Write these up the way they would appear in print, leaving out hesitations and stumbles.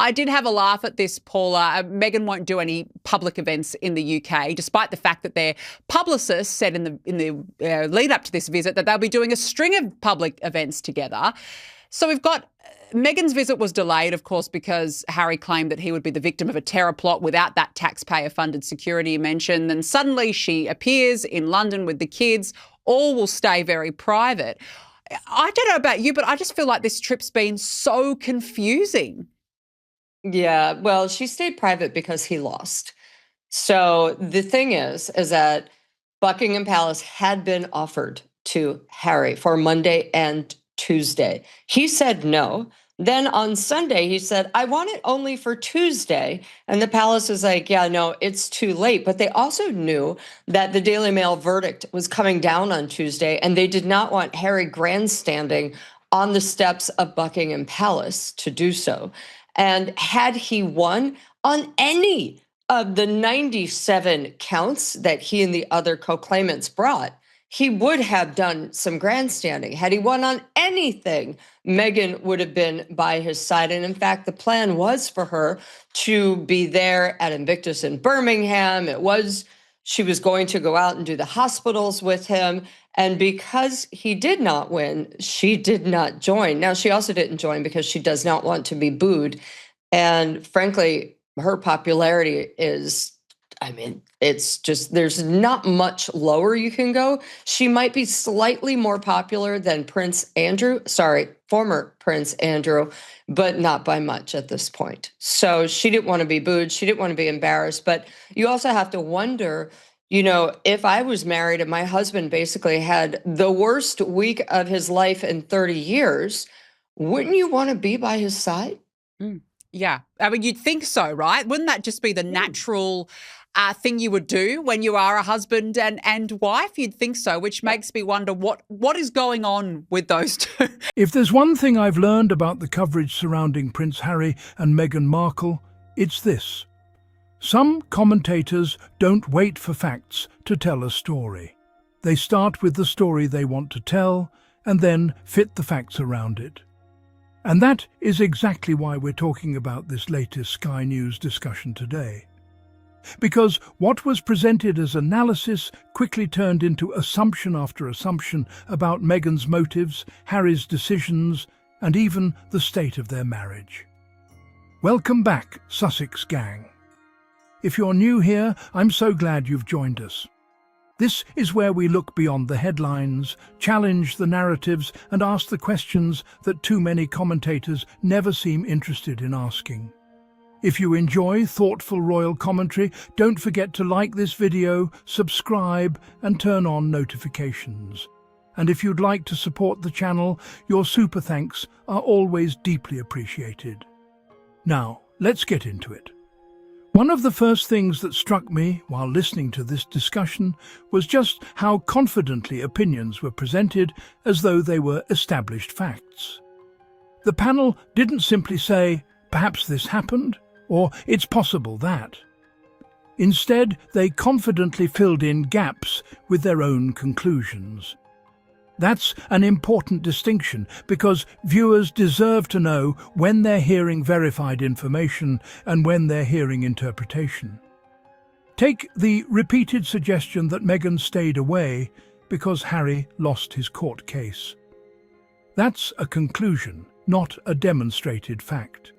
I did have a laugh at this, Paula. Meghan won't do any public events in the UK, despite the fact that their publicist said in the lead up to this visit that they'll be doing a string of public events together. So we've got Meghan's visit was delayed, of course, because Harry claimed that he would be the victim of a terror plot without that taxpayer-funded security you mentioned. And suddenly she appears in London with the kids. All will stay very private. I don't know about you, but I just feel like this trip's been so confusing. Yeah, well, she stayed private because he lost. So the thing is that Buckingham Palace had been offered to Harry for Monday and Tuesday. He said no. Then on Sunday, he said, I want it only for Tuesday. And the palace was like, yeah, no, it's too late. But they also knew that the Daily Mail verdict was coming down on Tuesday, and they did not want Harry grandstanding on the steps of Buckingham Palace to do so. And had he won on any of the 97 counts that he and the other co-claimants brought, he would have done some grandstanding. Had he won on anything, Meghan would have been by his side. And in fact, the plan was for her to be there at Invictus in Birmingham. She was going to go out and do the hospitals with him. And because he did not win, she did not join. Now, she also didn't join because she does not want to be booed. And frankly, her popularity is, it's just, there's not much lower you can go. She might be slightly more popular than former Prince Andrew, but not by much at this point. So she didn't want to be booed. She didn't want to be embarrassed. But you also have to wonder, if I was married and my husband basically had the worst week of his life in 30 years, wouldn't you want to be by his side? Yeah. You'd think so, right? Wouldn't that just be the natural thing you would do when you are a husband and wife? You'd think so, which makes me wonder what is going on with those two. If there's one thing I've learned about the coverage surrounding Prince Harry and Meghan Markle, it's this. Some commentators don't wait for facts to tell a story. They start with the story they want to tell and then fit the facts around it. And that is exactly why we're talking about this latest Sky News discussion today. Because what was presented as analysis quickly turned into assumption after assumption about Meghan's motives, Harry's decisions, and even the state of their marriage. Welcome back, Sussex gang. If you're new here, I'm so glad you've joined us. This is where we look beyond the headlines, challenge the narratives, and ask the questions that too many commentators never seem interested in asking. If you enjoy thoughtful royal commentary, don't forget to like this video, subscribe, and turn on notifications. And if you'd like to support the channel, your super thanks are always deeply appreciated. Now, let's get into it. One of the first things that struck me while listening to this discussion was just how confidently opinions were presented as though they were established facts. The panel didn't simply say, perhaps this happened, or it's possible that. Instead, they confidently filled in gaps with their own conclusions. That's an important distinction because viewers deserve to know when they're hearing verified information and when they're hearing interpretation. Take the repeated suggestion that Meghan stayed away because Harry lost his court case. That's a conclusion, not a demonstrated fact.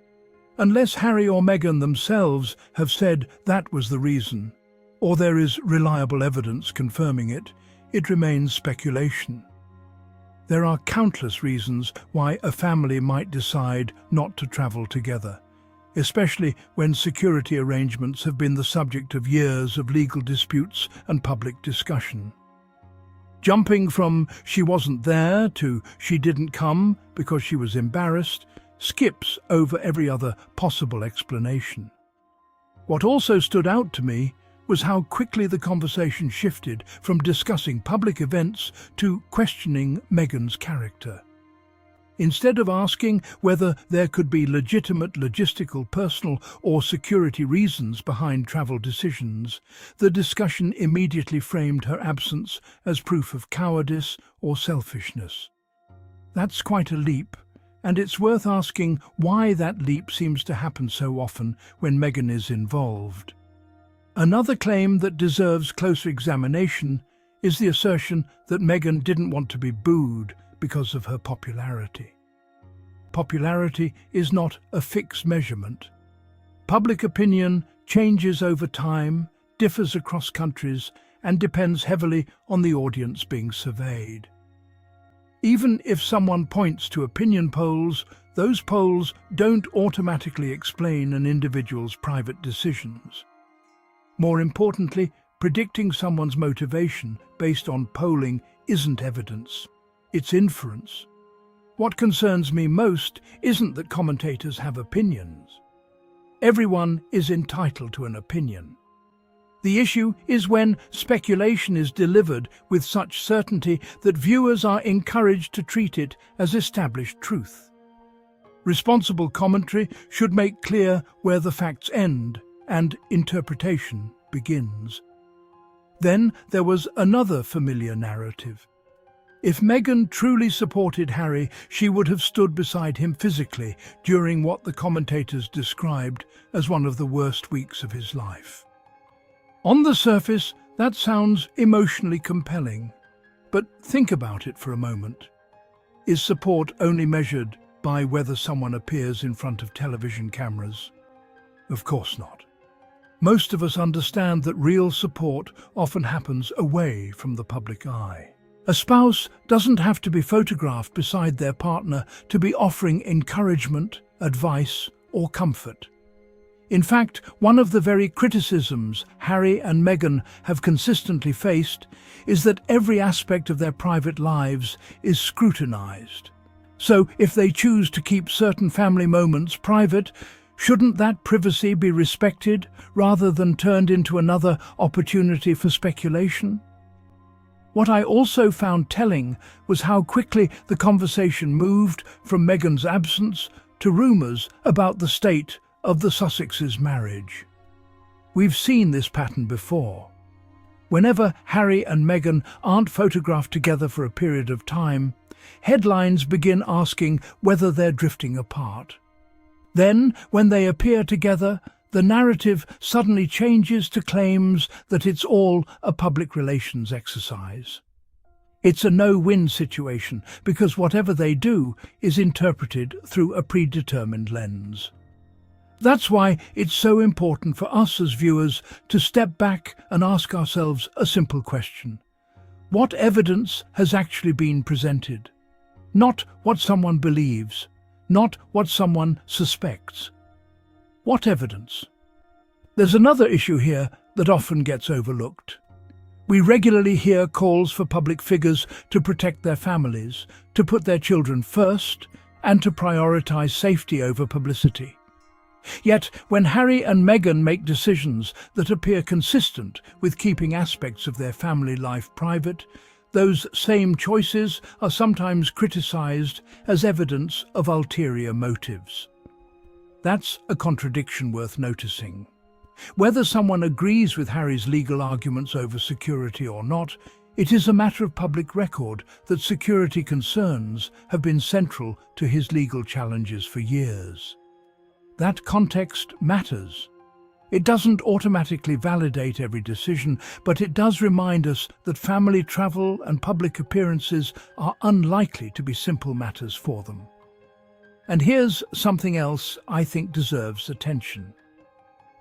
Unless Harry or Meghan themselves have said that was the reason, or there is reliable evidence confirming it, it remains speculation. There are countless reasons why a family might decide not to travel together, especially when security arrangements have been the subject of years of legal disputes and public discussion. Jumping from she wasn't there to she didn't come because she was embarrassed skips over every other possible explanation. What also stood out to me was how quickly the conversation shifted from discussing public events to questioning Meghan's character. Instead of asking whether there could be legitimate logistical, personal, or security reasons behind travel decisions, the discussion immediately framed her absence as proof of cowardice or selfishness. That's quite a leap, And it's worth asking why that leap seems to happen so often when Meghan is involved. Another claim that deserves closer examination is the assertion that Meghan didn't want to be booed because of her popularity. Popularity is not a fixed measurement. Public opinion changes over time, differs across countries, and depends heavily on the audience being surveyed. Even if someone points to opinion polls, those polls don't automatically explain an individual's private decisions. More importantly, predicting someone's motivation based on polling isn't evidence, it's inference. What concerns me most isn't that commentators have opinions. Everyone is entitled to an opinion. The issue is when speculation is delivered with such certainty that viewers are encouraged to treat it as established truth. Responsible commentary should make clear where the facts end and interpretation begins. Then there was another familiar narrative. If Meghan truly supported Harry, she would have stood beside him physically during what the commentators described as one of the worst weeks of his life. On the surface, that sounds emotionally compelling. But think about it for a moment. Is support only measured by whether someone appears in front of television cameras? Of course not. Most of us understand that real support often happens away from the public eye. A spouse doesn't have to be photographed beside their partner to be offering encouragement, advice, or comfort. In fact, one of the very criticisms Harry and Meghan have consistently faced is that every aspect of their private lives is scrutinized. So, if they choose to keep certain family moments private, shouldn't that privacy be respected rather than turned into another opportunity for speculation? What I also found telling was how quickly the conversation moved from Meghan's absence to rumours about the state of the Sussexes' marriage. We've seen this pattern before. Whenever Harry and Meghan aren't photographed together for a period of time, headlines begin asking whether they're drifting apart. Then, when they appear together, the narrative suddenly changes to claims that it's all a public relations exercise. It's a no-win situation because whatever they do is interpreted through a predetermined lens. That's why it's so important for us as viewers to step back and ask ourselves a simple question. What evidence has actually been presented? Not what someone believes, not what someone suspects. What evidence? There's another issue here that often gets overlooked. We regularly hear calls for public figures to protect their families, to put their children first, and to prioritize safety over publicity. Yet, when Harry and Meghan make decisions that appear consistent with keeping aspects of their family life private, those same choices are sometimes criticized as evidence of ulterior motives. That's a contradiction worth noticing. Whether someone agrees with Harry's legal arguments over security or not, it is a matter of public record that security concerns have been central to his legal challenges for years. That context matters. It doesn't automatically validate every decision, but it does remind us that family travel and public appearances are unlikely to be simple matters for them. And here's something else I think deserves attention.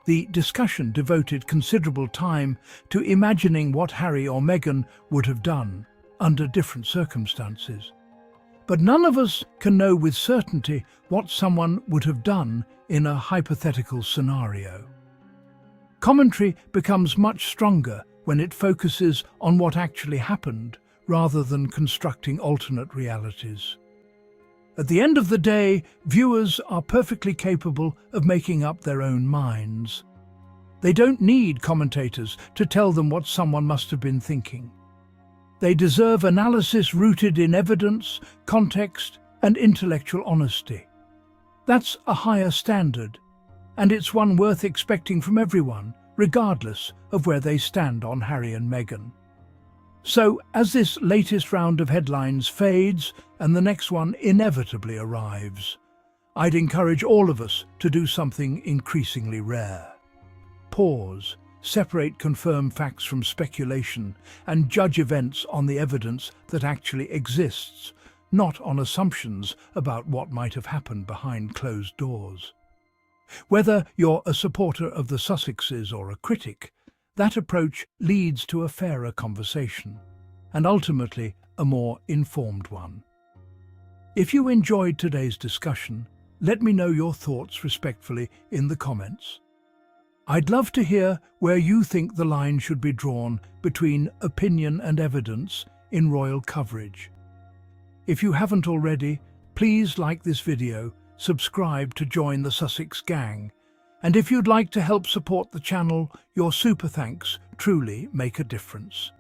The discussion devoted considerable time to imagining what Harry or Meghan would have done under different circumstances. But none of us can know with certainty what someone would have done in a hypothetical scenario. Commentary becomes much stronger when it focuses on what actually happened rather than constructing alternate realities. At the end of the day, viewers are perfectly capable of making up their own minds. They don't need commentators to tell them what someone must have been thinking. They deserve analysis rooted in evidence, context, and intellectual honesty. That's a higher standard, and it's one worth expecting from everyone, regardless of where they stand on Harry and Meghan. So, as this latest round of headlines fades and the next one inevitably arrives, I'd encourage all of us to do something increasingly rare. Pause, separate confirmed facts from speculation, and judge events on the evidence that actually exists, not on assumptions about what might have happened behind closed doors. Whether you're a supporter of the Sussexes or a critic, that approach leads to a fairer conversation, and ultimately a more informed one. If you enjoyed today's discussion, let me know your thoughts respectfully in the comments. I'd love to hear where you think the line should be drawn between opinion and evidence in royal coverage. If you haven't already, please like this video, subscribe to join the Sussex gang, and if you'd like to help support the channel, your super thanks truly make a difference.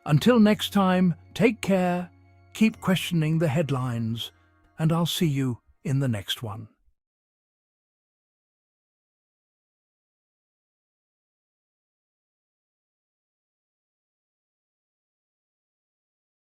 Until next time, take care, keep questioning the headlines, and I'll see you in the next one.